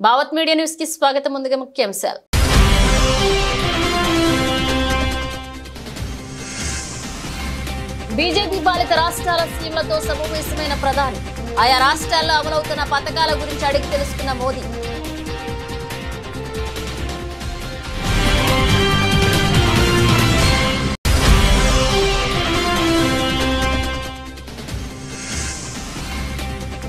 Bhavat media news కి స్వాగతం. ముందుగా ముఖ్యాంశాలు. బీజేపీ పాలిత రాష్ట్రాల సీఎంలతో సమావేశమైన ప్రధాని. ఆయా రాష్ట్రాల్లో అమలవుతున్న పథకాల గురించి అడిగి తెలుసుకున్న మోదీ.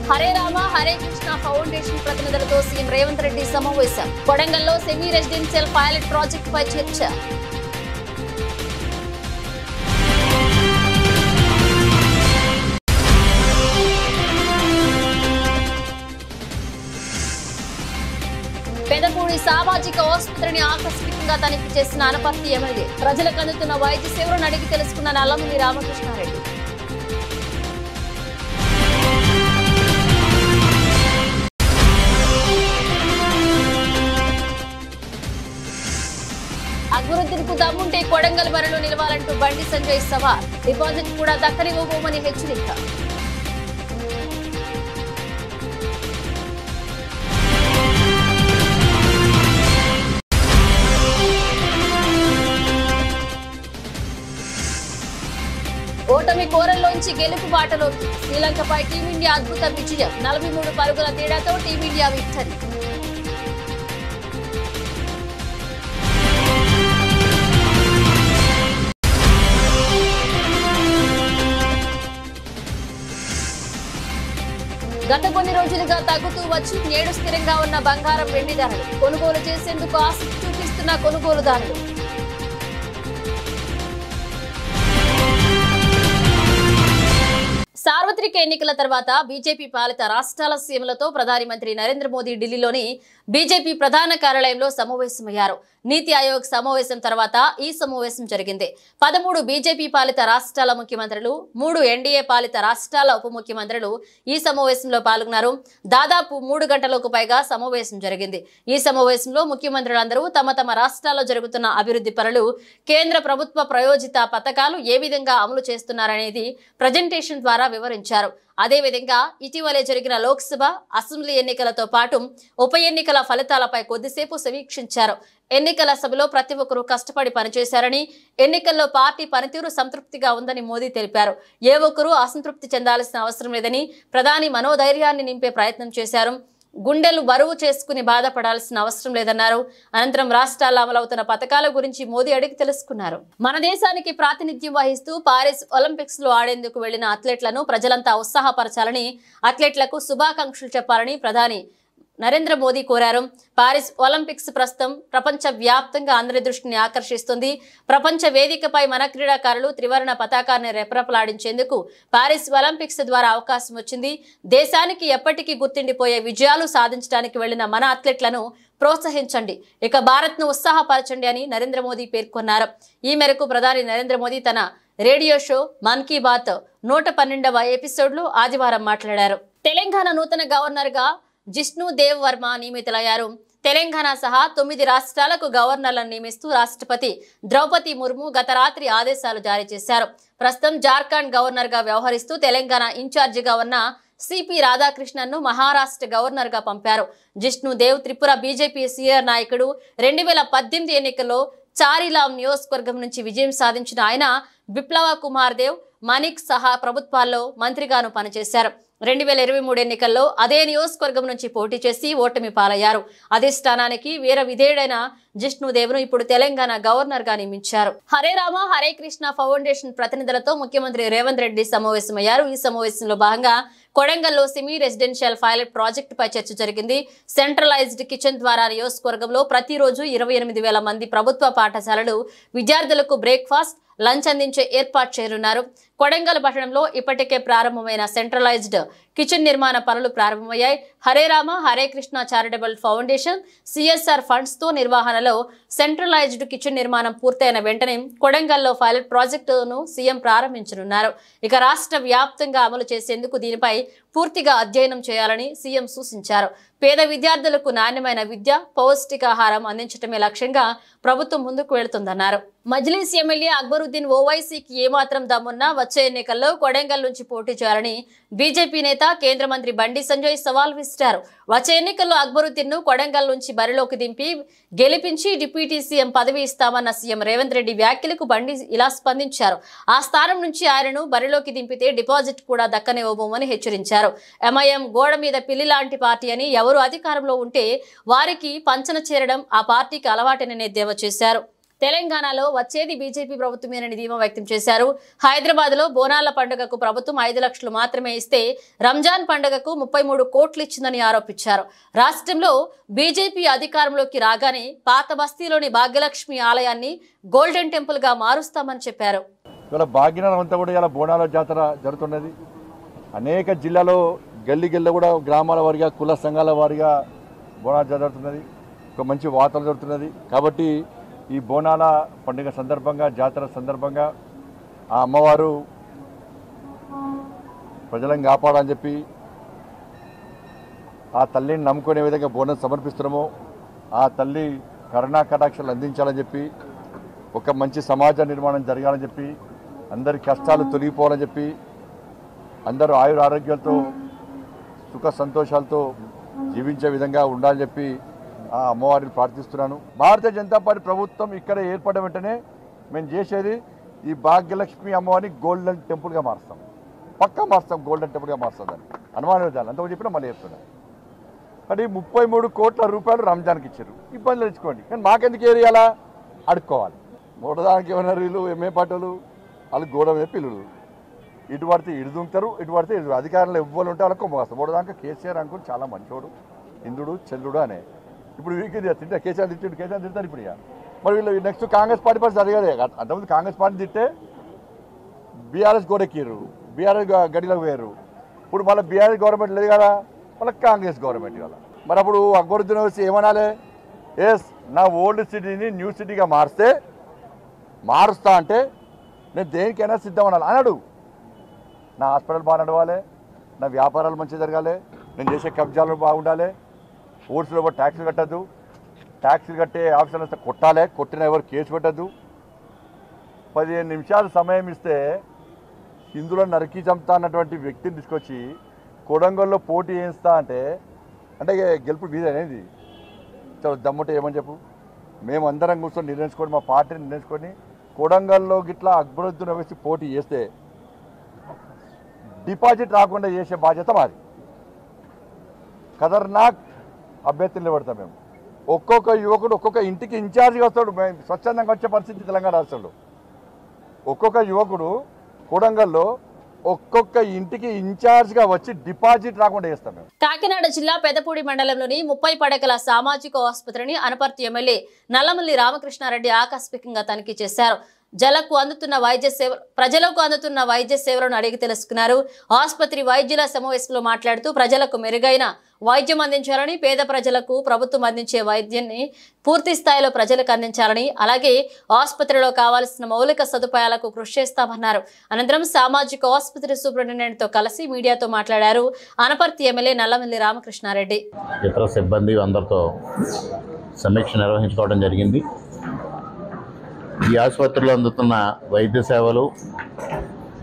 హరే రామ హరే కృష్ణ ఫౌండేషన్ ప్రతినిధులతో సీఎం రేవంత్ రెడ్డి సమావేశం. కొడంగల్లో సెమీ రెసిడెన్షియల్ పైలట్ ప్రాజెక్టు పై చర్చ. పెదపూడి సామాజిక ఆసుపత్రిని ఆకస్మికంగా తనిఖీ చేసిన అనపర్తి ఎమ్మెల్యే. ప్రజలకు అందుతున్న వైద్య సేవలను అడిగి తెలుసుకున్న నల్లమల్లి రామకృష్ణారెడ్డి. అభివృద్ధికి దమ్ముంటే కొడంగల్ బరిలో నిలవాలంటూ బండి సంజయ్ సవాల్. డిపాజిట్ కూడా దక్కనివ్వబోమని హెచ్చరిక. ఓటమి కోరల్లోంచి గెలుపు బాటలోకి. శ్రీలంకపై టీమిండియా అద్భుత విజయం. 43 పరుగుల తేడాతో టీమిండియా విక్టరీ. గత కొన్ని రోజులుగా తగ్గుతూ వచ్చి నేడు స్థిరంగా ఉన్న బంగారం వెండి ధరలు. కొనుగోలు చేసేందుకు ఆసక్తి చూపిస్తున్న కొనుగోలుదారులు. సార్వత్రిక ఎన్నికల తర్వాత బీజేపీ పాలిత రాష్ట్రాల సీఎంలతో ప్రధానమంత్రి నరేంద్ర మోదీ ఢిల్లీలోని బీజేపీ ప్రధాన కార్యాలయంలో సమావేశమయ్యారు. నీతి ఆయోగ్ సమావేశం తర్వాత ఈ సమావేశం జరిగింది. 13 బీజేపీ పాలిత రాష్ట్రాల ముఖ్యమంత్రులు, 3 ఎన్డీఏ పాలిత రాష్ట్రాల ఉప ముఖ్యమంత్రులు ఈ సమావేశంలో పాల్గొన్నారు. దాదాపు 3 గంటలకు పైగా సమావేశం జరిగింది. ఈ సమావేశంలో ముఖ్యమంత్రులందరూ తమ తమ రాష్ట్రాల్లో జరుగుతున్న అభివృద్ధి పనులు, కేంద్ర ప్రభుత్వ ప్రయోజిత పథకాలు ఏ విధంగా అమలు చేస్తున్నారనేది ప్రజెంటేషన్ ద్వారా వివరించారు. అదేవిధంగా ఇటీవలే జరిగిన లోక్సభ, అసెంబ్లీ ఎన్నికలతో పాటు ఉప ఎన్నికల ఫలితాలపై కొద్దిసేపు సమీక్షించారు. ఎన్నికల సభలో ప్రతి ఒక్కరూ కష్టపడి పనిచేశారని, ఎన్నికల్లో పార్టీ పనితీరు సంతృప్తిగా ఉందని మోదీ తెలిపారు. ఏ ఒక్కరూ అసంతృప్తి చెందాల్సిన అవసరం లేదని ప్రధాని మనోధైర్యాన్ని నింపే ప్రయత్నం చేశారు. గుండెలు బరువు చేసుకుని బాధపడాల్సిన అవసరం లేదన్నారు. అనంతరం రాష్ట్రాల్లో అమలవుతున్న పథకాల గురించి మోదీ అడిగి తెలుసుకున్నారు. మన దేశానికి ప్రాతినిధ్యం వహిస్తూ పారిస్ ఒలింపిక్స్ లో ఆడేందుకు వెళ్లిన అథ్లెట్లను ప్రజలంతా ఉత్సాహపరచాలని, అథ్లెట్లకు శుభాకాంక్షలు చెప్పాలని ప్రధాని నరేంద్ర మోదీ కోరారు. పారిస్ ఒలింపిక్స్ ప్రస్తుతం ప్రపంచ వ్యాప్తంగా అందరి దృష్టిని ఆకర్షిస్తుంది. ప్రపంచ వేదికపై మన క్రీడాకారులు త్రివర్ణ పతాకాన్ని రెపరెపలాడించేందుకు పారిస్ ఒలింపిక్స్ ద్వారా అవకాశం వచ్చింది. దేశానికి ఎప్పటికీ గుర్తుండిపోయే విజయాలు సాధించడానికి వెళ్లిన మన అథ్లెట్లను ప్రోత్సహించండి, ఇక భారత్ ను ఉత్సాహపరచండి అని నరేంద్ర మోదీ పేర్కొన్నారు. ఈ మేరకు ప్రధాని నరేంద్ర మోదీ తన రేడియో షో మన్ కీ బాత్ 112వ ఎపిసోడ్లో ఆదివారం మాట్లాడారు. తెలంగాణ నూతన గవర్నర్ గా జిష్ణు దేవ్ వర్మ నియమితులయ్యారు. తెలంగాణ సహా 9 రాష్ట్రాలకు గవర్నర్లను నియమిస్తూ రాష్ట్రపతి ద్రౌపది ముర్ము గత రాత్రి ఆదేశాలు జారీ చేశారు. ప్రస్తుతం జార్ఖండ్ గవర్నర్ గా వ్యవహరిస్తూ తెలంగాణ ఇన్ఛార్జిగా ఉన్న సిపి రాధాకృష్ణన్ ను మహారాష్ట్ర గవర్నర్ గా పంపారు. జిష్ణు దేవ్ త్రిపుర బీజేపీ సీనియర్ నాయకుడు. 2018 ఎన్నికల్లో చారిలాం నియోజకవర్గం నుంచి విజయం సాధించిన ఆయన బిప్లవ కుమార్ దేవ్, మణిక్ సహా ప్రభుత్వాల్లో మంత్రిగాను పనిచేశారు. 2023 ఎన్నికల్లో అదే నియోజకవర్గం నుంచి పోటీ చేసి ఓటమి పాలయ్యారు. అదే స్థానానికి వీర విధేయుడైన జిష్ణుదేవ్ను ఇప్పుడు తెలంగాణ గవర్నర్ గా నియమించారు. హరే రామ హరే కృష్ణ ఫౌండేషన్ ప్రతినిధులతో ముఖ్యమంత్రి రేవంత్ రెడ్డి సమావేశమయ్యారు. ఈ సమావేశంలో భాగంగా కొడంగల్లో సెమీ రెసిడెన్షియల్ పైలట్ ప్రాజెక్టు పై చర్చ జరిగింది. సెంట్రలైజ్డ్ కిచెన్ ద్వారా నియోజకవర్గంలో ప్రతిరోజు 28,000 మంది ప్రభుత్వ పాఠశాలలు విద్యార్థులకు బ్రేక్ఫాస్ట్, లంచ్ అందించే ఏర్పాటు చేయనున్నారు. కొడంగల్ పట్టణంలో ఇప్పటికే ప్రారంభమైన సెంట్రలైజ్డ్ కిచెన్ నిర్మాణ పనులు ప్రారంభమయ్యాయి. Hare Rama Hare Krishna charitable foundation CSR funds తో నిర్వహణలో సెంట్రలైజ్డ్ కిచెన్ నిర్మాణం పూర్తయిన వెంటనే కొడంగల్లో పైలట్ ప్రాజెక్టును సీఎం ప్రారంభించనున్నారు. ఇక రాష్ట్ర వ్యాప్తంగా అమలు చేసేందుకు దీనిపై పూర్తిగా అధ్యయనం చేయాలని సీఎం సూచించారు. పేద విద్యార్థులకు నాణ్యమైన విద్య, పౌష్టికాహారం అందించడమే లక్ష్యంగా ప్రభుత్వం ముందుకు వెళుతుందన్నారు. మజ్లిస్ ఎమ్మెల్యే అక్బరుద్దీన్ ఓవైసీకి ఏమాత్రం దమ్మున్నా వచ్చే ఎన్నికల్లో కొడంగల్ నుంచి పోటీ చేయాలని బీజేపీ నేత కేంద్ర మంత్రి బండి సంజయ్ సవాల్ విసిరారు. వచ్చే ఎన్నికల్లో అక్బరుద్దీన్ ను కొడంగల్ నుంచి బరిలోకి దింపి గెలిపించి డిప్యూటీ సీఎం పదవి ఇస్తామన్న సీఎం రేవంత్ రెడ్డి వ్యాఖ్యలకు బండి ఇలా స్పందించారు. ఆ స్థానం నుంచి ఆయనను బరిలోకి దింపితే డిపాజిట్ కూడా దక్కనివ్వబోమని హెచ్చరించారు. ఎంఐఎం గోడ మీద పిల్లి లాంటి పార్టీ అని ఎవరు అధికారంలో ఉంటే వారికి పంచన చేరడం ఆ పార్టీకి అలవాటని ఎద్దేవా చేశారు. తెలంగాణలో వచ్చేది బీజేపీ ప్రభుత్వమేనని ధీమా వ్యక్తం చేశారు. హైదరాబాద్ లో బోనాల పండుగకు ప్రభుత్వం 5 లక్షలు మాత్రమే ఇస్తే రంజాన్ పండుగకు 33 కోట్లు ఇచ్చిందని ఆరోపించారు. రాష్ట్రంలో బీజేపీ అధికారంలోకి రాగానే పాత బస్తీలోని భాగ్యలక్ష్మి ఆలయాన్ని గోల్డెన్ టెంపుల్ గా మారుస్తామని చెప్పారు. భాగ్యనగరం అంతా కూడా ఇలా బోనాల జాతర జరుగుతున్నది. అనేక జిల్లాలో గల్లీ గల్లి కూడా గ్రామాల వారిగా కుల సంఘాల వారిగా బోనాలు జరుగుతున్నది. ఒక మంచి వాతావరణం జరుగుతున్నది. కాబట్టి ఈ బోనాల పండుగ సందర్భంగా, జాతర సందర్భంగా ఆ అమ్మవారు ప్రజలను కాపాడని చెప్పి ఆ తల్లిని నమ్ముకునే విధంగా బోనం సమర్పిస్తున్నామో ఆ తల్లి కరుణా కటాక్షాలు అందించాలని చెప్పి, ఒక మంచి సమాజ నిర్మాణం జరగాలని చెప్పి, అందరి కష్టాలు తొలగిపోవాలని చెప్పి, అందరూ ఆయుర ఆరోగ్యాలతో సుఖ సంతోషాలతో జీవించే విధంగా ఉండాలని చెప్పి ఆ అమ్మవారిని ప్రార్థిస్తున్నాను. భారతీయ జనతా పార్టీ ప్రభుత్వం ఇక్కడ ఏర్పడిన వెంటనే మేము చేసేది ఈ భాగ్యలక్ష్మి అమ్మవారిని గోల్డెన్ టెంపుల్గా మారుస్తాం. పక్కా మారుస్తాం, గోల్డెన్ టెంపుల్గా మారుస్తాం. దాన్ని అనుమానం విధాలు అంతకు చెప్పినా మళ్ళీ చెప్తున్నాను. కానీ 33 కోట్ల రూపాయలు రంజాన్కి ఇచ్చారు. ఇబ్బందులు తెచ్చుకోండి, కానీ మాకెందుకు ఏరియాలా అడుక్కోవాలి. మూడదానికి ఏమైనా వీళ్ళు ఎంఏ పాటలు వాళ్ళు గోడ మీద పిల్లలు ఇటు పడితే ఇటు దుంకుతారు, ఇటు పడితే ఇటు. అధికారంలో ఎవ్వరు ఉంటే వాళ్ళకి కొమ్మగాస్తారు. మూడదాకా కేసీఆర్ అనుకుని చాలా మంచోడు, ఇంద్రుడు చంద్రుడు అనే. ఇప్పుడు వీరికి తింటే కేసీఆర్ తిడతారు ఇప్పుడు. ఇక మరి వీళ్ళు నెక్స్ట్ కాంగ్రెస్ పార్టీ పరిస్థితి అడిగారు. అంతకుముందు కాంగ్రెస్ పార్టీ తిట్టే బీఆర్ఎస్ గోడెక్కిర్రు, బీఆర్ఎస్ గడిలోకి పోయారు. ఇప్పుడు మళ్ళీ బీఆర్ఎస్ గవర్నమెంట్ లేదు కదా, మళ్ళీ కాంగ్రెస్ గవర్నమెంట్ కదా. మరి అప్పుడు అక్బరుద్దీన్ వచ్చి ఏమనాలి? ఎస్, నా ఓల్డ్ సిటీని న్యూ సిటీగా మారుస్తా అంటే నేను దేనికైనా సిద్ధం అనాలి అన్నాడు. నా హాస్పిటల్ బాగా నడవాలి, నా వ్యాపారాలు మంచిగా జరగాలి, నేను చేసే కబ్జాలు బాగుండాలి, ఓట్స్లో ట్యాక్సులు కట్టద్దు, ట్యాక్సులు కట్టే ఆఫీసర్లు వస్తే కొట్టాలి, కొట్టిన ఎవరు కేసు పెట్టద్దు. 15 నిమిషాలు సమయం ఇస్తే హిందువులను నరికి చంపుతా అన్నటువంటి వ్యక్తిని తీసుకొచ్చి కొడంగల్లో పోటీ చేయిస్తా అంటే గెలుపు మీద అనేది చాలా దమ్ముంటే ఏమని చెప్పు. మేము అందరం కూర్చొని నిర్ణయించుకొని, మా పార్టీని నిర్ణయించుకొని కొడంగల్లో గిట్లా అక్బరుద్దీన్ వేసి పోటీ చేస్తే డిపాజిట్ రాకుండా చేసే బాధ్యత మాది. ఖతర్నాక్ అభ్యర్థులు నిలబడతాం మేము. ఒక్కొక్క యువకుడు ఒక్కొక్క ఇంటికి ఇన్ఛార్జిగా వస్తాడు. స్వచ్ఛందంగా వచ్చే పరిస్థితి తెలంగాణ రాష్ట్రంలో. ఒక్కొక్క యువకుడు కొడంగల్లో ఒక్కొక్క ఇంటికి ఇన్ఛార్జిగా వచ్చి డిపాజిట్ రాకుండా చేస్తాం మేము. కాకినాడ జిల్లా పెదపూడి మండలంలోని 30 పడకల సామాజిక ఆసుపత్రిని అనపర్తి ఎమ్మెల్యే నల్లమల్లి రామకృష్ణారెడ్డి ఆకస్మికంగా తనిఖీ చేశారు. ప్రజలకు అందుతున్న వైద్య సేవలను అడిగి తెలుసుకున్నారు. ఆసుపత్రి వైద్యుల సమావేశంలో మాట్లాడుతూ ప్రజలకు మెరుగైన వైద్యం అందించాలని, పేద ప్రజలకు ప్రభుత్వం అందించే వైద్యాన్ని పూర్తి స్థాయిలో ప్రజలకు అందించాలని, అలాగే ఆసుపత్రిలో కావాల్సిన మౌలిక సదుపాయాలకు కృషి చేస్తామన్నారు. అనంతరం సామాజిక ఆసుపత్రి సూపరింటెండెంట్ తో కలిసి మీడియాతో మాట్లాడారు అనపర్తి ఎమ్మెల్యే నల్లమల్లి రామకృష్ణారెడ్డి. ఇతర సిబ్బంది అందరితో సమీక్ష నిర్వహించుకోవడం జరిగింది. ఈ ఆసుపత్రిలో అందుతున్న వైద్య సేవలు,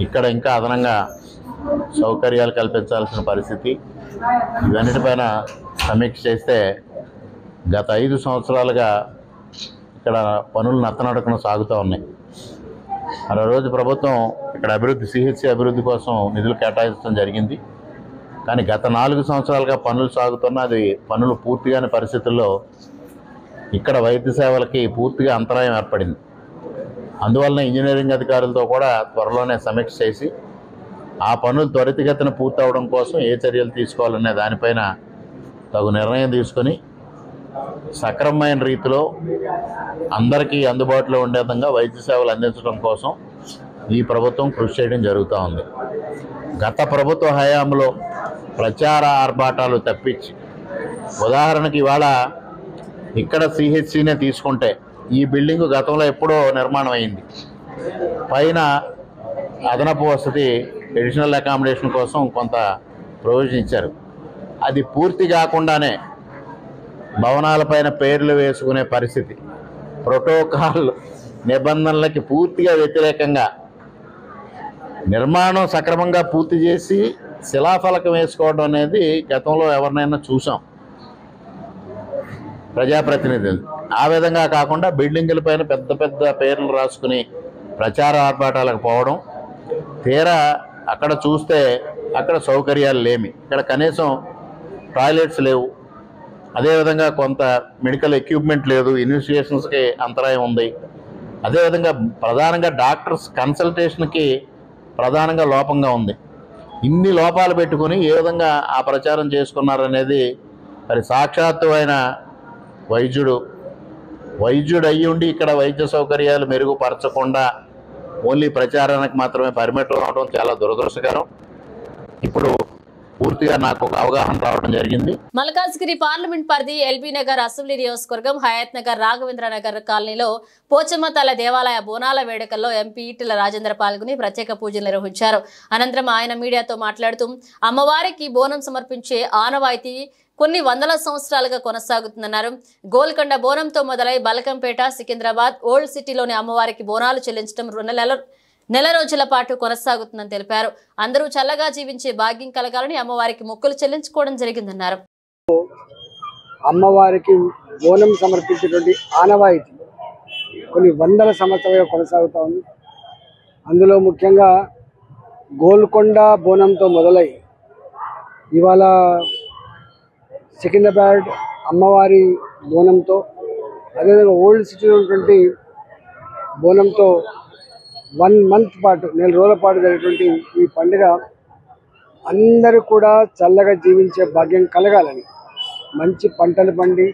ఇక్కడ ఇంకా అదనంగా సౌకర్యాలు కల్పించాల్సిన పరిస్థితి, ఇవన్నిటిపైన సమీక్ష చేస్తే గత 5 సంవత్సరాలుగా ఇక్కడ పనులు నత్తనడకన సాగుతూ ఉన్నాయి. మరో రోజు ప్రభుత్వం ఇక్కడ సిహెచ్సి అభివృద్ధి కోసం నిధులు కేటాయించడం జరిగింది. కానీ గత 4 సంవత్సరాలుగా పనులు సాగుతున్న అది పనులు పూర్తిగాని పరిస్థితుల్లో ఇక్కడ వైద్య సేవలకి పూర్తిగా అంతరాయం ఏర్పడింది. అందువలన ఇంజనీరింగ్ అధికారులతో కూడా త్వరలోనే సమీక్ష చేసి ఆ పనులు త్వరితగతిన పూర్తవడం కోసం ఏ చర్యలు తీసుకోవాలనే దానిపైన తగు నిర్ణయం తీసుకొని సక్రమమైన రీతిలో అందరికీ అందుబాటులో ఉండే విధంగా వైద్య సేవలు అందించడం కోసం ఈ ప్రభుత్వం కృషి చేయడం జరుగుతూ ఉంది. గత ప్రభుత్వ హయాంలో ప్రచార ఆర్భాటాలు తప్పించి, ఉదాహరణకి ఇవాళ ఇక్కడ సిహెచ్సినే తీసుకుంటే ఈ బిల్డింగు గతంలో ఎప్పుడో నిర్మాణం అయింది. పైన అదనపు వసతి అడిషనల్ అకామిడేషన్ కోసం కొంత ప్రొవిజన్ ఇచ్చారు. అది పూర్తి కాకుండానే భవనాలపైన పేర్లు వేసుకునే పరిస్థితి, ప్రోటోకాల్ నిబంధనలకి పూర్తిగా వ్యతిరేకంగా నిర్మాణం సక్రమంగా పూర్తి చేసి శిలాఫలకం వేసుకోవడం అనేది గతంలో ఎవరినైనా చూసాం ప్రజాప్రతినిధులు. ఆ విధంగా కాకుండా బిల్డింగుల పైన పెద్ద పెద్ద పేర్లు రాసుకుని ప్రచార ఆర్భాటాలకు పోవడం, తీరా అక్కడ చూస్తే అక్కడ సౌకర్యాలు లేమి, ఇక్కడ కనీసం టాయిలెట్స్ లేవు, అదేవిధంగా కొంత మెడికల్ ఎక్విప్మెంట్ లేదు, ఇన్వెస్టిగేషన్స్కి అంతరాయం ఉంది, అదేవిధంగా ప్రధానంగా డాక్టర్స్ కన్సల్టేషన్కి ప్రధానంగా లోపంగా ఉంది. ఇన్ని లోపాలు పెట్టుకొని ఏ విధంగా ఆ ప్రచారం చేసుకున్నారనేది మరి సాక్షాత్తు అయిన వైద్యుడు అయ్యి ఉండి ఇక్కడ వైద్య సౌకర్యాలు మెరుగుపరచకుండా ఓన్లీ ప్రచారానికి మాత్రమే పరిమితం అవడం చాలా దురదృష్టకరం. ఇప్పుడు పూర్తిగా నాకు ఒక అవగాహన రావడం జరిగింది. మల్కాజ్గిరి పార్లమెంట్ పరిధి ఎల్బీ నగర్ అసెంబ్లీ నియోజకవర్గం హయాత్ నగర్ రాఘవేంద్ర నగర్ కాలనీలో పోచమ్మ తల దేవాలయ బోనాల వేడుకల్లో ఎంపీ ఈటెల రాజేందర్ పాల్గొని ప్రత్యేక పూజలు నిర్వహించారు. అనంతరం ఆయన మీడియాతో మాట్లాడుతూ అమ్మవారికి బోనం సమర్పించే ఆనవాయితీ కొన్ని వందల సంవత్సరాలుగా కొనసాగుతుందన్నారు. గోల్కొండ బోనంతో మొదలై బలకంపేట, సికింద్రాబాద్, ఓల్డ్ సిటీలోని అమ్మవారికి బోనాలు చెల్లించడం నెల రోజుల పాటు కొనసాగుతుందని తెలిపారు. అందరూ చల్లగా జీవించే భాగ్యం కలగాలని అమ్మవారికి మొక్కులు చెల్లించుకోవడం జరిగిందన్నారు. అమ్మవారికి బోనం సమర్పించేటువంటి ఆనవాయితీ కొన్ని వందల సంవత్సరాలుగా కొనసాగుతూ ఉంది. అందులో ముఖ్యంగా గోల్కొండ బోనంతో మొదలై ఇవాళ సికింద్రాబాద్ అమ్మవారి బోనంతో, అదేవిధంగా ఓల్డ్ సిటీలో ఉన్నటువంటి బోనంతో 1 మంత్ పాటు, నెల రోజుల పాటు జరిగేటువంటి ఈ పండుగ అందరూ కూడా చల్లగా జీవించే భాగ్యం కలగాలని, మంచి పంటలు పండి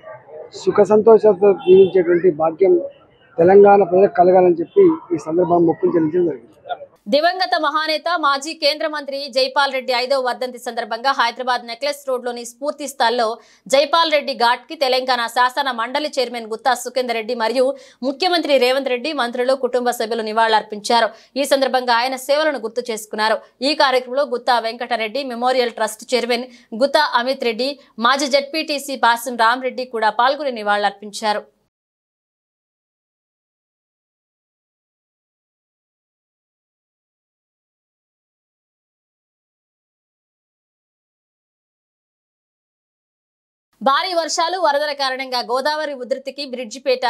సుఖ సంతోషాలతో జీవించేటువంటి భాగ్యం తెలంగాణ ప్రజలకు కలగాలని చెప్పి ఈ సందర్భంగా మొక్కులు చెల్లించడం జరిగింది. దివంగత మహానేత మాజీ కేంద్ర మంత్రి జైపాల్ రెడ్డి 5వ వర్ధంతి సందర్భంగా హైదరాబాద్ నెక్లెస్ రోడ్లోని స్ఫూర్తి స్థల్లో జైపాల్ రెడ్డి ఘాట్ కి తెలంగాణ శాసన మండలి చైర్మన్ గుత్తా సుఖేందర్ రెడ్డి మరియు ముఖ్యమంత్రి రేవంత్ రెడ్డి, మంత్రులు, కుటుంబ సభ్యులు నివాళులర్పించారు. ఈ సందర్భంగా ఆయన సేవలను గుర్తు చేసుకున్నారు. ఈ కార్యక్రమంలో Gutha Venkatareddy, memorial trust chairman Gutha Amit Reddy, మాజీ జెడ్పీటీసీ పాసం రామరెడ్డి కూడా పాల్గొని నివాళులర్పించారు. భారీ వర్షాలు, వరదల కారణంగా గోదావరి ఉధృతికి బ్రిడ్జిపేట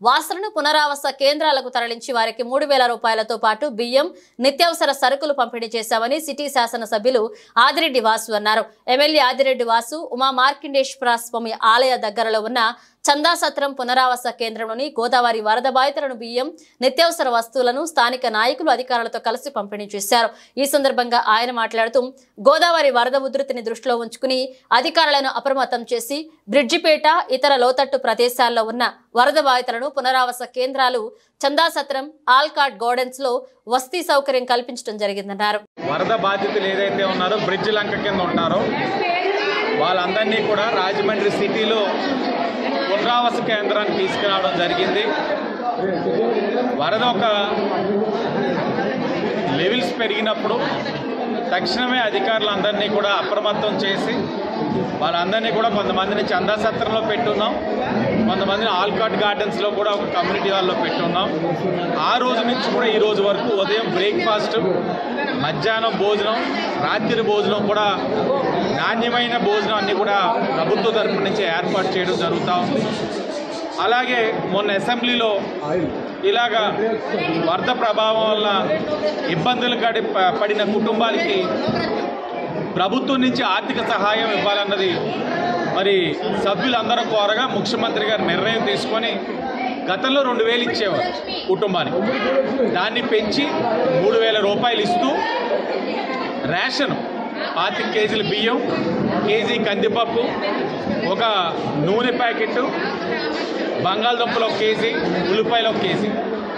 వాసులను పునరావాస కేంద్రాలకు తరలించి వారికి 3,000 రూపాయలతో పాటు బియ్యం, నిత్యావసర సరుకులు పంపిణీ చేశామని సిటీ శాసన సభ్యులు ఆదిరెడ్డి వాసు అన్నారు. ఎమ్మెల్యే ఆదిరెడ్డి వాసు ఉమా మార్కండేశ్వర స్వామి ఆలయ దగ్గరలో ఉన్న చందాసత్రం పునరావాస కేంద్రంలోని గోదావరి వరద బాధితులను బియ్యం, నిత్యావసర వస్తువులను స్థానిక నాయకులు, అధికారులతో కలిసి పంపిణీ చేశారు. ఈ సందర్భంగా ఆయన మాట్లాడుతూ గోదావరి వరద ఉధృతిని దృష్టిలో ఉంచుకుని అధికారులను అప్రమత్తం చేసి బ్రిడ్జిపేట, ఇతర లోతట్టు ప్రదేశాల్లో ఉన్న వరద బాధితులను పునరావాస కేంద్రాలు చందాసత్రం, ఆల్కాట్ గార్డెన్స్ లో వసతి సౌకర్యం కల్పించడం జరిగిందన్నారు. వరద బాధితులు ఏదైతే ఉన్నారో బ్రిడ్జ్ లంక కింద ఉంటారో వాళ్ళందరినీ కూడా రాజమండ్రి సిటీలో పునరావాస కేంద్రానికి తీసుకురావడం జరిగింది. వరద ఒక లెవెల్స్ పెరిగినప్పుడు తక్షణమే అధికారులందరినీ కూడా అప్రమత్తం చేసి వాళ్ళందరినీ కూడా కొంతమందిని చందాసత్రంలో పెట్టున్నాం, కొంతమందిని ఆల్కాట్ గార్డెన్స్లో కూడా ఒక కమ్యూనిటీ హాల్లో పెట్టున్నాం. ఆ రోజు నుంచి కూడా ఈ రోజు వరకు ఉదయం బ్రేక్ఫాస్ట్, మధ్యాహ్నం భోజనం, రాత్రి భోజనం కూడా నాణ్యమైన భోజనం అన్నీ కూడా ప్రభుత్వ తరపు నుంచి ఏర్పాటు చేయడం జరుగుతూ ఉంది. అలాగే మొన్న అసెంబ్లీలో ఇలాగా వరద ప్రభావం వల్ల ఇబ్బందులు పడిన కుటుంబాలకి ప్రభుత్వం నుంచి ఆర్థిక సహాయం ఇవ్వాలన్నది మరి సభ్యులందరూ కోరగా ముఖ్యమంత్రి గారు నిర్ణయం తీసుకొని గతంలో 2,000 ఇచ్చేవారు కుటుంబానికి, దాన్ని పెంచి 3,000 రూపాయలు ఇస్తూ రేషన్ 25 కేజీల బియ్యం, కేజీ కందిపప్పు, ఒక నూనె ప్యాకెట్, బంగాళదుంపలు 1 కేజీ, ఉల్లిపాయలు 1 కేజీ,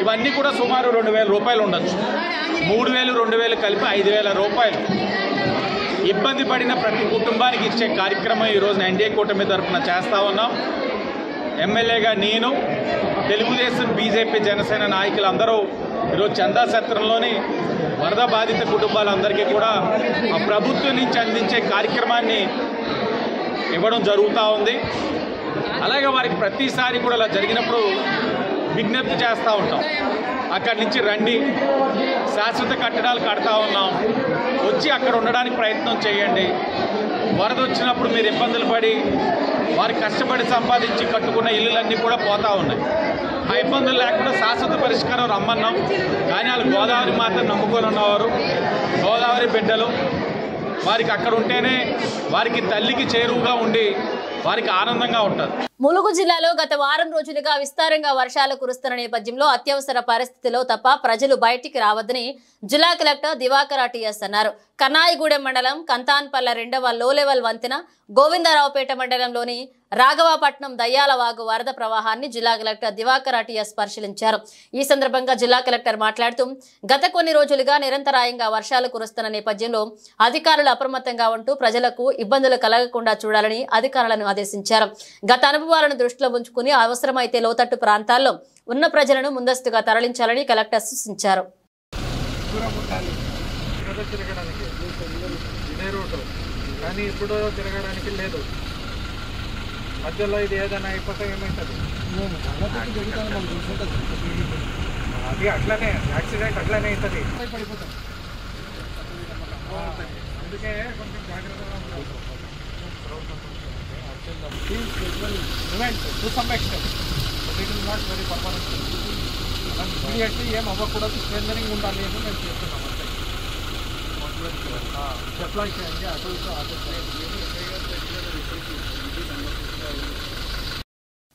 ఇవన్నీ కూడా సుమారు 2,000 రూపాయలు ఉండొచ్చు. 3,000, 2,000 కలిపి 5,000 రూపాయలు ఇబ్బంది పడిన ప్రతి కుటుంబానికి ఇచ్చే కార్యక్రమం ఈరోజు ఎన్డీఏ కూటమి తరఫున చేస్తూ ఉన్నాం. ఎమ్మెల్యేగా నేను, తెలుగుదేశం, బీజేపీ, జనసేన నాయకులందరూ ఈరోజు చందాసత్రంలోని వరద బాధిత కుటుంబాలందరికీ కూడా ఆ ప్రభుత్వం నుంచి అందించే కార్యక్రమాన్ని ఇవ్వడం జరుగుతూ ఉంది. అలాగే వారికి ప్రతిసారి కూడా అలా జరిగినప్పుడు విజ్ఞప్తి చేస్తూ ఉంటాం, అక్కడి నుంచి రండి, శాశ్వత కట్టడాలు కడతా ఉన్నాం, వచ్చి అక్కడ ఉండడానికి ప్రయత్నం చేయండి. వరద వచ్చినప్పుడు మీరు ఇబ్బందులు పడి వారు కష్టపడి సంపాదించి కట్టుకున్న ఇల్లులన్నీ కూడా పోతూ ఉన్నాయి. ఆ ఇబ్బందులు లేకుండా శాశ్వత పరిష్కారం రమ్మన్నాం. కానీ వాళ్ళు గోదావరి మాత్రం నమ్ముకొని ఉన్నవారు, గోదావరి బిడ్డలు, వారికి అక్కడ ఉంటేనే వారికి తల్లికి చేరువుగా ఉండి వారికి ఆనందంగా ఉంటుంది. ములుగు జిల్లాలో గత వారం రోజులుగా విస్తారంగా వర్షాలు కురుస్తున్న నేపథ్యంలో అత్యవసర పరిస్థితిలో తప్ప ప్రజలు బయటికి రావద్దని జిల్లా కలెక్టర్ దివాకర్ టిఎస్ అన్నారు. కన్నాయిగూడెం మండలం కంతాన్పల్లె 2వ లో లెవెల్ వంతెన, గోవిందరావుపేట మండలంలోని రాఘవాపట్నం దయ్యాలవాగు వరద ప్రవాహాన్ని జిల్లా కలెక్టర్ దివాకర్ టిఎస్ పరిశీలించారు. ఈ సందర్భంగా జిల్లా కలెక్టర్ మాట్లాడుతూ గత కొన్ని రోజులుగా నిరంతరాయంగా వర్షాలు కురుస్తున్న నేపథ్యంలో అధికారులు అప్రమత్తంగా ఉంటూ ప్రజలకు ఇబ్బందులు కలగకుండా చూడాలని అధికారులను ఆదేశించారు. గత అనుభవాలను దృష్టిలో ఉంచుకుని అవసరమైతే లోతట్టు ప్రాంతాల్లో ఉన్న ప్రజలను ముందస్తుగా తరలించాలని కలెక్టర్ సూచించారు. కానీ ఇప్పుడు తిరగడానికి లేదు. మధ్యలో ఇది ఏదైనా అయిపోతే ఏమవుతుంది? అది అట్లనే యాక్సిడెంట్ అట్లనే అవుతుంది, పడిపోతాం. అందుకే కొంచెం జాగ్రత్తగా ఉండాలి. To some extent but it is not very permanent. Immediately ఏం అవ్వకూడదు, స్ట్రెంథనింగ్ ఉండాలి అని మేము చేస్తున్నాం. అంతే అప్లై చేయండి.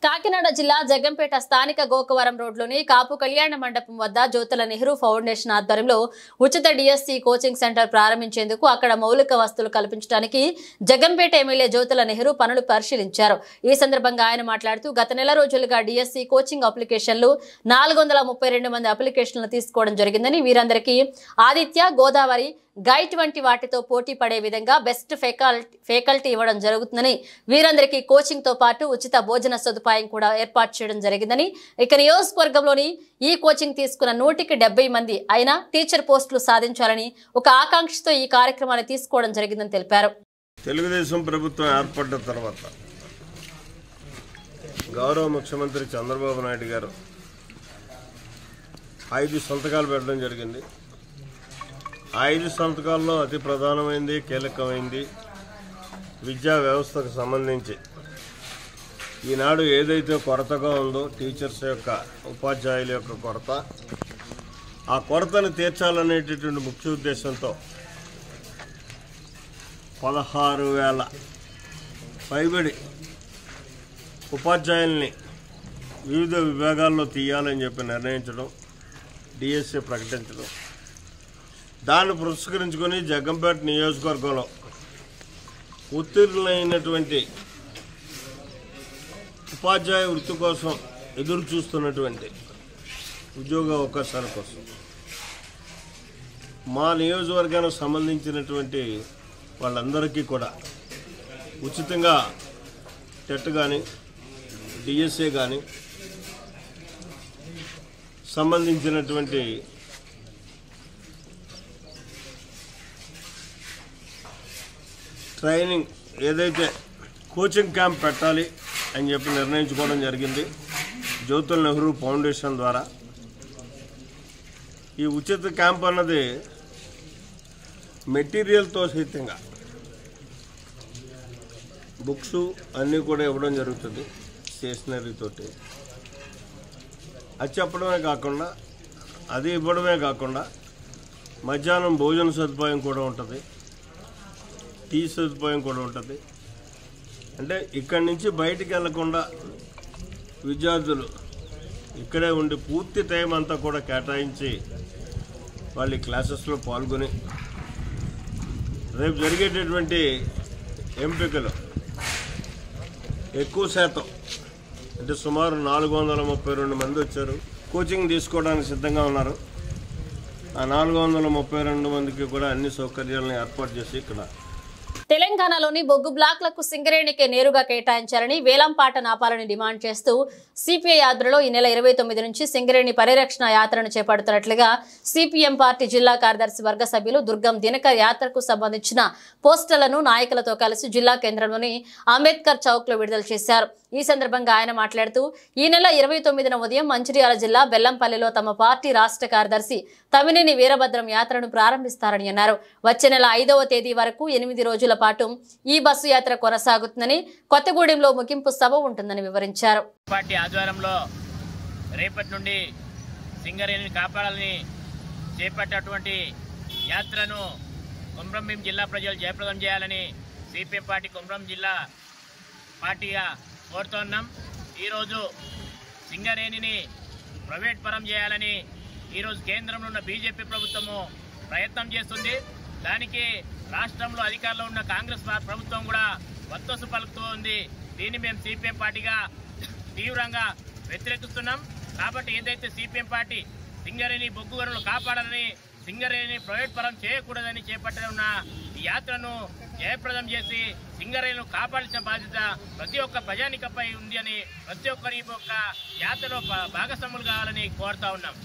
కాకినాడ జిల్లా జగంపేట స్థానిక గోకవరం రోడ్లోని కాపు కళ్యాణ మండపం వద్ద జ్యోతుల నెహ్రూ ఫౌండేషన్ ఆధ్వర్యంలో ఉచిత డిఎస్సి కోచింగ్ సెంటర్ ప్రారంభించేందుకు అక్కడ మౌలిక వసతులు కల్పించడానికి జగంపేట ఎమ్మెల్యే జ్యోతుల నెహ్రూ పనులు పరిశీలించారు. ఈ సందర్భంగా ఆయన మాట్లాడుతూ గత నెల రోజులుగా డిఎస్సి కోచింగ్ అప్లికేషన్లు 432 మంది అప్లికేషన్లు తీసుకోవడం జరిగిందని, వీరందరికీ ఆదిత్య, గోదావరి, గైట్ వంటి వాటితో పోటీ పడే విధంగా బెస్ట్ ఫ్యాకల్టీ ఇవ్వడం జరుగుతుందని, వీరందరికీ కోచింగ్ తో పాటు ఉచిత భోజన సదుపాయం కూడా ఏర్పాటు చేయడం జరిగిందని, ఇక నియోజకవర్గంలోని ఈ కోచింగ్ తీసుకున్న 170 మంది అయినా టీచర్ పోస్టులు సాధించాలని ఒక ఆకాంక్షతో ఈ కార్యక్రమాన్ని తీసుకోవడం జరిగిందని తెలిపారు. తెలుగుదేశం ప్రభుత్వం ఏర్పడ్డ తర్వాత గౌరవ ముఖ్యమంత్రి చంద్రబాబు నాయుడు గారు 5 సంతకాలు పెట్టడం జరిగింది. 5 సంతకాల్లో అతి ప్రధానమైంది, కీలకమైంది విద్యా వ్యవస్థకు సంబంధించి ఈనాడు ఏదైతే కొరతగా ఉందో టీచర్స్ యొక్క, ఉపాధ్యాయుల యొక్క కొరత, ఆ కొరతను తీర్చాలనేటటువంటి ముఖ్య ఉద్దేశంతో 16,000 పైబడి ఉపాధ్యాయుల్ని వివిధ విభాగాల్లో తీయాలని చెప్పి నిర్ణయించడం, డిఎస్సి ప్రకటించడం, దాన్ని పురస్కరించుకొని జగంపేట నియోజకవర్గంలో ఉత్తీర్ణులైనటువంటి ఉపాధ్యాయ వృత్తి కోసం ఎదురు చూస్తున్నటువంటి ఉద్యోగ అవకాశాల కోసం మా నియోజకవర్గానికి సంబంధించినటువంటి వాళ్ళందరికీ కూడా ఉచితంగా టెట్ కానీ డిఎస్ఏ కానీ సంబంధించినటువంటి ట్రైనింగ్ ఏదైతే కోచింగ్ క్యాంప్ పెట్టాలి అని చెప్పి నిర్ణయించుకోవడం జరిగింది జ్యోతుల నెహ్రూ ఫౌండేషన్ ద్వారా. ఈ ఉచిత క్యాంప్ అన్నది మెటీరియల్తో సహితంగా బుక్స్ అన్నీ కూడా ఇవ్వడం జరుగుతుంది, స్టేషనరీతోటి. అది చెప్పడమే కాకుండా, అది ఇవ్వడమే కాకుండా మధ్యాహ్నం భోజన సదుపాయం కూడా ఉంటుంది, టీ సదుపాయం కూడా ఉంటుంది. అంటే ఇక్కడి నుంచి బయటికి వెళ్లకుండా విద్యార్థులు ఇక్కడే ఉండి పూర్తి టైం అంతా కూడా కేటాయించి వాళ్ళ క్లాసెస్లో పాల్గొని రేపు జరిగేటటువంటి ఎంపికలు ఎక్కువ శాతం, అంటే సుమారు 432 మంది వచ్చారు, కోచింగ్ తీసుకోవడానికి సిద్ధంగా ఉన్నారు. ఆ 432 మందికి కూడా అన్ని సౌకర్యాలను ఏర్పాటు చేసి ఇక్కడ తెలంగాణలోని బొగ్గు బ్లాక్లకు సింగరేణికే నేరుగా కేటాయించాలని వేలంపాట నాపాలని డిమాండ్ చేస్తూ సిపిఐ ఆధ్వర్యంలో ఈ నెల 29 నుంచి సింగరేణి పరిరక్షణ యాత్రను చేపడుతున్నట్లుగా సిపిఎం పార్టీ జిల్లా కార్యదర్శి వర్గ సభ్యులు దుర్గం దినకర్ యాత్రకు సంబంధించిన పోస్టర్లను నాయకులతో కలిసి జిల్లా కేంద్రంలోని అంబేద్కర్ చౌక్ లో విడుదల చేశారు. ఈ సందర్భంగా ఆయన మాట్లాడుతూ ఈ నెల 29న ఉదయం మంచిర్యాల జిల్లా బెల్లంపల్లిలో తమ పార్టీ రాష్ట్ర కార్యదర్శి తమినేని వీరభద్రం యాత్రను ప్రారంభిస్తారని అన్నారు. వచ్చే నెల 5వ తేదీ వరకు 8 రోజుల పాటు ఈ బస్సు యాత్ర కొనసాగుతుందని, కొత్తగూడెంలో ముగింపు సభ ఉంటుందని వివరించారు. పార్టీ ఆధ్వర్యంలో రేపటి నుండి సింగరేణిని కాపాడాలని చేపట్టేటువంటి యాత్రను కొమరంభీం జిల్లా ప్రజలు జయప్రదం చేయాలని సిపిఎం పార్టీ కొమరం జిల్లా పార్టీగా కోరుతున్నాం. ఈరోజు సింగరేణిని ప్రైవేట్ పరం చేయాలని ఈరోజు కేంద్రంలో ఉన్న బీజేపీ ప్రభుత్వము ప్రయత్నం చేస్తుంది. దానికి రాష్ట్రంలో అధికారంలో ఉన్న కాంగ్రెస్ ప్రభుత్వం కూడా వత్తసు పలుకుతూ ఉంది. దీన్ని మేము సిపిఎం పార్టీగా తీవ్రంగా వ్యతిరేకిస్తున్నాం. కాబట్టి ఏదైతే సిపిఎం పార్టీ సింగరేణి బొగ్గు గనులు కాపాడాలని, సింగరేణి ప్రైవేట్ పరం చేయకూడదని చేపట్టిన ఈ యాత్రను జయప్రదం చేసి సింగరేణిను కాపాడాల్సిన బాధ్యత ప్రతి ఒక్క ప్రజానికపై ఉంది అని ప్రతి ఒక్కరి యొక్క యాత్రలో భాగస్వాములు కావాలని కోరుతా ఉన్నాం.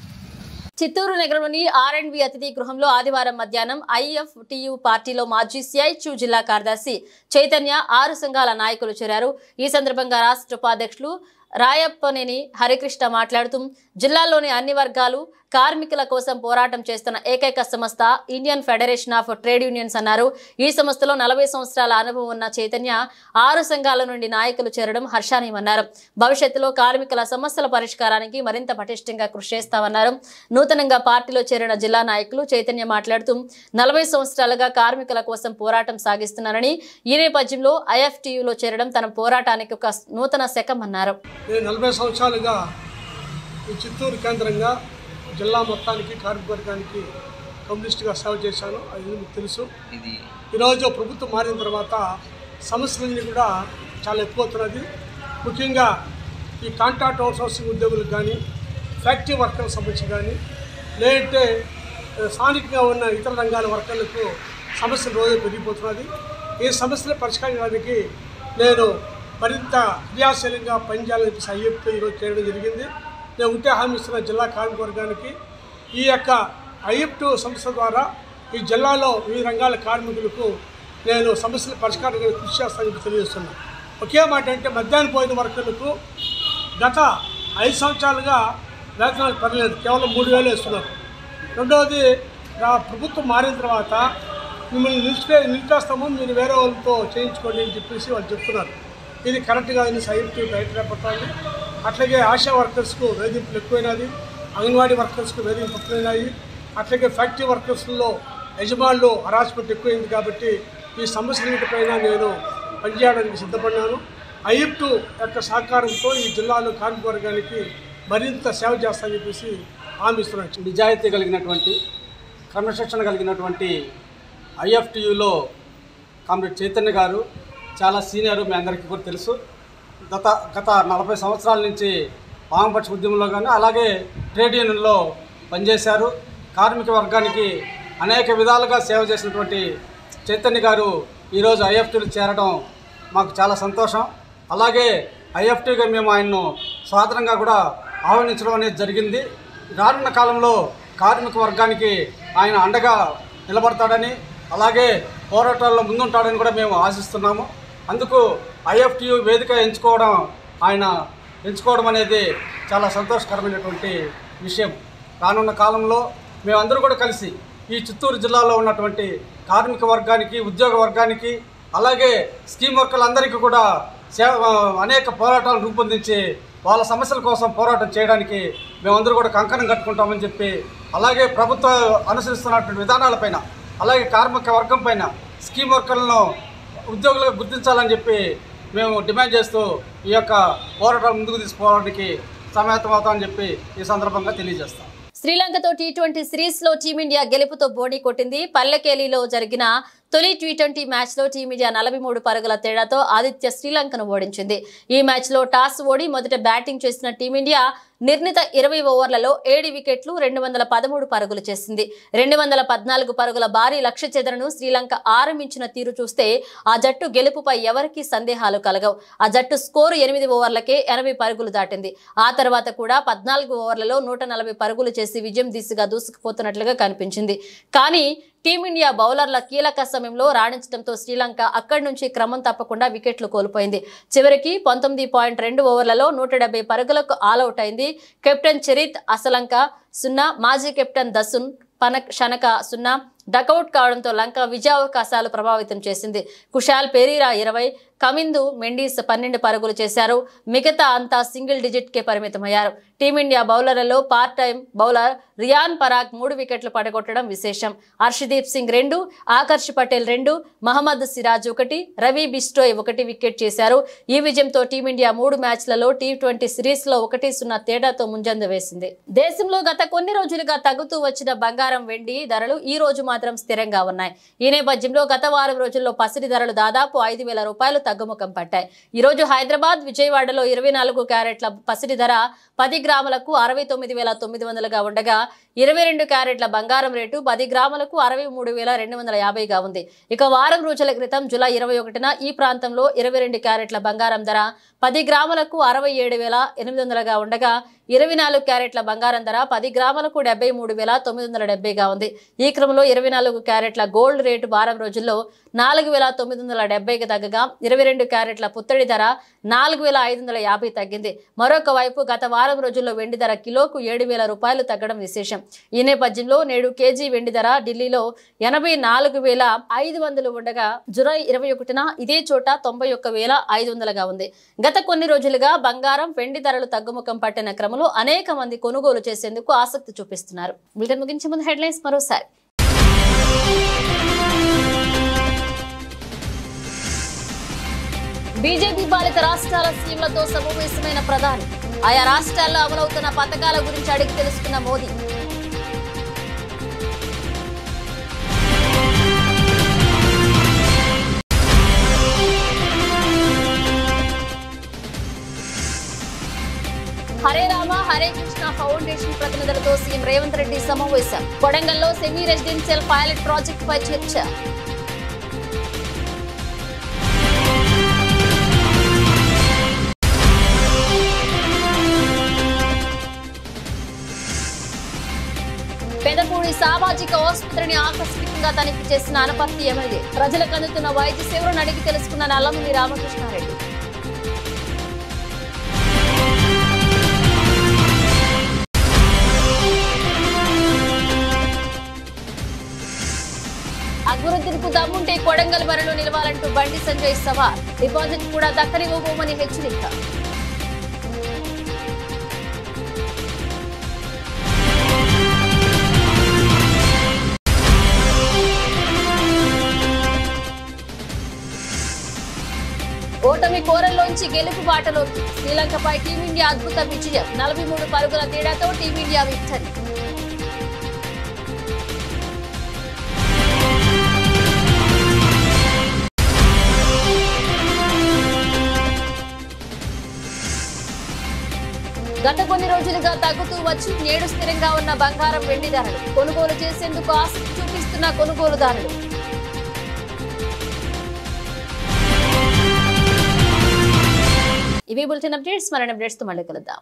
చిత్తూరు నగరంలోని R&B అతిథి గృహంలో ఆదివారం మధ్యాహ్నం IFTU పార్టీలో మాజీ CITU జిల్లా కార్యదర్శి చైతన్య 6 సంఘాల నాయకులు చేరారు. ఈ సందర్భంగా రాష్ట్ర ఉపాధ్యక్షులు రాయప్పనేని హరికృష్ణ మాట్లాడుతూ జిల్లాలోని అన్ని వర్గాలు కార్మికుల కోసం పోరాటం చేస్తున్న ఏకైక సంస్థ Indian federation of trade unions అన్నారు. ఈ సంస్థలో 40 సంవత్సరాల అనుభవం ఉన్న చైతన్య 6 సంఘాల నుండి నాయకులు చేరడం హర్షానీయమన్నారు. భవిష్యత్తులో కార్మికుల సమస్యల పరిష్కారానికి మరింత పటిష్టంగా కృషి చేస్తామన్నారు. నూతనంగా పార్టీలో చేరిన జిల్లా నాయకులు చైతన్య మాట్లాడుతూ 40 సంవత్సరాలుగా కార్మికుల కోసం పోరాటం సాగిస్తున్నారని, ఈ నేపథ్యంలో IFTUలో చేరడం తన పోరాటానికి ఒక నూతన శకమన్నారు. 40 సంవత్సరాలుగా ఈ చిత్తూరు కేంద్రంగా జిల్లా మొత్తానికి కార్మిక వర్గానికి కమ్యూనిస్ట్గా సేవ చేశాను. అది మీకు తెలుసు. ఈరోజు ప్రభుత్వం మారిన తర్వాత సమస్యలన్నీ కూడా చాలా ఎక్కువవుతున్నది. ముఖ్యంగా ఈ కాంట్రాక్ట్ అవుట్సోర్సింగ్ ఉద్యోగులకు కానీ, ఫ్యాక్టరీ వర్కర్ల సమస్య కానీ, లేదంటే స్థానికంగా ఉన్న ఇతర రంగాల వర్కర్లకు సమస్యలు రోజు పెరిగిపోతున్నది. ఈ సమస్యలు పరిష్కరించడానికి నేను మరింత క్రియాశీలంగా పనిచేయాలని చెప్పేసి IFTU ఈరోజు చేయడం జరిగింది. నేను ఉంటే హామీ ఇస్తున్న జిల్లా కార్మిక వర్గానికి ఈ యొక్క IFTU సంస్థ ద్వారా ఈ జిల్లాలో వివిధ రంగాల కార్మికులకు నేను సమస్యల పరిష్కారానికి కృషి చేస్తానని తెలియజేస్తున్నాను. ఒకే మాట అంటే మధ్యాహ్నం పోయిన వర్కర్లకు గత 5 సంవత్సరాలుగా వేతనాలు పెరగలేదు, కేవలం 3,000 ఇస్తున్నారు. రెండవది ప్రభుత్వం మారిన తర్వాత మిమ్మల్ని నిలిపేస్తాము, మీరు వేరే వాళ్ళతో చేయించుకోండి అని చెప్పేసి వాళ్ళు చెప్తున్నారు. ఇది కరెక్ట్గా IFTU బయట పట్టాలి. అట్లాగే ఆశా వర్కర్స్కు వేధింపులు ఎక్కువైనది, అంగన్వాడీ వర్కర్స్కు వేధింపులు ఎక్కువైనాయి. అట్లాగే ఫ్యాక్టరీ వర్కర్స్లో యజమానులు హరాస్మెంట్ ఎక్కువైంది. కాబట్టి ఈ సమస్యలన్నిటిపైన నేను పనిచేయడానికి సిద్ధపడినాను. IFTU యొక్క సహకారంతో ఈ జిల్లాలో కార్మిక వర్గానికి మరింత సేవ చేస్తానని చెప్పేసి హామీ ఇస్తున్నాను. నిజాయితీ కలిగినటువంటి, క్రమశిక్షణ కలిగినటువంటి IFTUలో కామ్రేడ్ చైతన్య గారు చాలా సీనియర్, మీ అందరికీ కూడా తెలుసు. గత 40 సంవత్సరాల నుంచి వామపక్ష ఉద్యమంలో కానీ, అలాగే ట్రేడ్ యూనియన్లో పనిచేశారు. కార్మిక వర్గానికి అనేక విధాలుగా సేవ చేసినటువంటి చైతన్య గారు ఈరోజు IFTUలో చేరడం మాకు చాలా సంతోషం. అలాగే IFTUగా మేము ఆయన్ను సాధారణంగా కూడా ఆహ్వానించడం అనేది జరిగింది. రానున్న కాలంలో కార్మిక వర్గానికి ఆయన అండగా నిలబడతాడని, అలాగే పోరాటాల్లో ముందుంటాడని కూడా మేము ఆశిస్తున్నాము. అందుకు IFTU వేదిక ఆయన ఎంచుకోవడం అనేది చాలా సంతోషకరమైనటువంటి విషయం. రానున్న కాలంలో మేమందరూ కూడా కలిసి ఈ చిత్తూరు జిల్లాలో ఉన్నటువంటి కార్మిక వర్గానికి, ఉద్యోగ వర్గానికి, అలాగే స్కీమ్ వర్కర్లందరికీ కూడా అనేక పోరాటాలు రూపొందించి వాళ్ళ సమస్యల కోసం పోరాటం చేయడానికి మేమందరూ కూడా కంకణం కట్టుకుంటామని చెప్పి, అలాగే ప్రభుత్వం అనుసరిస్తున్నటువంటి విధానాలపైన, అలాగే కార్మిక వర్గం పైన, స్కీమ్ వర్కర్లను ఉద్యోగులుగా గుర్తించాలని చెప్పి మేము డిమాండ్ చేస్తూ ఈ యొక్క పోరాటాలు ముందుకు తీసుకోవడానికి సమాయత్తమవుతామని చెప్పి ఈ సందర్భంగా తెలియజేస్తాం. శ్రీలంకతో T20 సిరీస్లో టీమిండియా గెలుపుతో బోణీ కొట్టింది. పల్లెకేలిలో జరిగిన తొలి T20 మ్యాచ్లో టీమిండియా 43 పరుగుల తేడాతో ఆతిథ్య శ్రీలంకను ఓడించింది. ఈ మ్యాచ్లో టాస్ ఓడి మొదట బ్యాటింగ్ చేసిన టీమిండియా నిర్ణీత 20 ఓవర్లలో 7 వికెట్లు 213 పరుగులు చేసింది. 214 పరుగుల భారీ లక్ష్య ఛేదనను శ్రీలంక ఆరంభించిన తీరు చూస్తే ఆ జట్టు గెలుపుపై ఎవరికీ సందేహాలు కలగవు. ఆ జట్టు స్కోరు 8 ఓవర్లకే 80 పరుగులు దాటింది. ఆ తర్వాత కూడా 14 ఓవర్లలో 140 పరుగులు చేసి విజయం దిశగా దూసుకుపోతున్నట్లుగా కనిపించింది. కానీ టీమిండియా బౌలర్ల కీలక సమయంలో రాణించడంతో శ్రీలంక అక్కడి నుంచి క్రమం తప్పకుండా వికెట్లు కోల్పోయింది. చివరికి 19.2 ఓవర్లలో 170 పరుగులకు ఆలౌట్ అయింది. కెప్టెన్ చరిత్ అసలంక 0, మాజీ కెప్టెన్ దసున్ షనక 0 డకౌట్ కావడంతో లంక విజయావకాశాలు ప్రభావితం చేసింది. కుషాల్ పెరీరా 20, కమిందు మెండిస్ 12 పరుగులు చేశారు. మిగతా అంతా సింగిల్ డిజిట్ కే పరిమితమయ్యారు. టీమిండియా బౌలర్లలో part time bowler Riyan Parag 3 వికెట్లు పడగొట్టడం విశేషం. హర్షదీప్ సింగ్ 2, ఆకర్ష్ పటేల్ 2, మహమ్మద్ సిరాజ్ 1, రవి బిస్టోయ్ 1 వికెట్ చేశారు. ఈ విజయంతో టీమిండియా 3 మ్యాచ్లలో T20 సిరీస్ లో 1-0 తేడాతో ముంజందు వేసింది. దేశంలో గత కొన్ని రోజులుగా తగ్గుతూ వచ్చిన బంగారం, వెండి ధరలు ఈ రోజు మాత్రం స్థిరంగా ఉన్నాయి. ఈ నేపథ్యంలో గత వారం రోజుల్లో పసిడి ధరలు దాదాపు 5,000 రూపాయలు తగ్గుముఖం పట్టాయి. ఈ రోజు హైదరాబాద్, విజయవాడలో 24 క్యారెట్ల పసిడి ధర 10 గ్రాములకు 69,900గా ఉండగా 22 క్యారెట్ల బంగారం రేటు 10 గ్రాములకు 63,250గా ఉంది. ఇక వారం రోజుల క్రితం జూలై 21న ఈ ప్రాంతంలో 22 క్యారెట్ల బంగారం ధర 10 గ్రాములకు 67,800గా ఉండగా 24 క్యారెట్ల బంగారం ధర 10 గ్రాములకు 73,970గా ఉంది. ఈ క్రమంలో 24 క్యారెట్ల గోల్డ్ రేటు వారం రోజుల్లో 4,970కి తగ్గగా 22 క్యారెట్ల పుత్తడి ధర 4,550 తగ్గింది. మరొక వైపు గత వారం రోజుల్లో వెండి ధర కిలోకు 7,000 రూపాయలు తగ్గడం విశేషం. ఈ నేపథ్యంలో నేడు కేజీ వెండి ధర ఢిల్లీలో 84,500 ఉండగా జూలై 21న ఇదే చోట 91,500గా ఉంది. గత కొన్ని రోజులుగా బంగారం, వెండి ధరలు తగ్గుముఖం పట్టిన క్రమంలో అనేక మంది కొనుగోలు చేసేందుకు ఆసక్తి చూపిస్తున్నారు. బులెటిన్ ముగించే ముందు హెడ్లైన్స్ మరోసారి. బీజేపీ పాలిత రాష్ట్రాల సీఎంలతో సమావేశమైన ప్రధాని. ఆయా రాష్ట్రాల్లో అమలవుతున్న పథకాల గురించి అడిగి తెలుసుకున్న మోదీ. హరే రామ హరే కృష్ణ ఫౌండేషన్ ప్రతినిధులతో సీఎం రేవంత్ రెడ్డి సమావేశం. కొడంగల్లో సెమీ రెసిడెన్షియల్ పైలట్ ప్రాజెక్ట్ పై చర్చ. పెదపూడి సామాజిక ఆసుపత్రిని ఆకస్మికంగా తనిఖీ చేసిన అనపర్తి ఎమ్మెల్యే. ప్రజలకు అందుతున్న వైద్య సేవలను అడిగి తెలుసుకున్న నల్లమల్లి రామకృష్ణారెడ్డి. అక్బరుద్దీన్ కు దమ్ముంటే కొడంగల్ బరిలో నిలవాలంటూ బండి సంజయ్ సవాల్. డిపాజిట్ కూడా దక్కనివ్వబోమని హెచ్చరిక. ఓటమి కోరల్లోంచి గెలుపు బాటలోకి. శ్రీలంకపై టీమిండియా అద్భుత విజయం. 43 పరుగుల తేడాతో టీమిండియా విక్టరీ. గత కొన్ని రోజులుగా తగ్గుతూ వచ్చి నేడు స్థిరంగా ఉన్న బంగారం, వెండి ధరలు. కొనుగోలు చేసేందుకు ఆసక్తి చూపిస్తున్న కొనుగోలుదారులు. ఇవి బులెటిన్ అప్డేట్స్. మరిన్ని అప్డేట్స్ తో మళ్ళీ కలుద్దాం.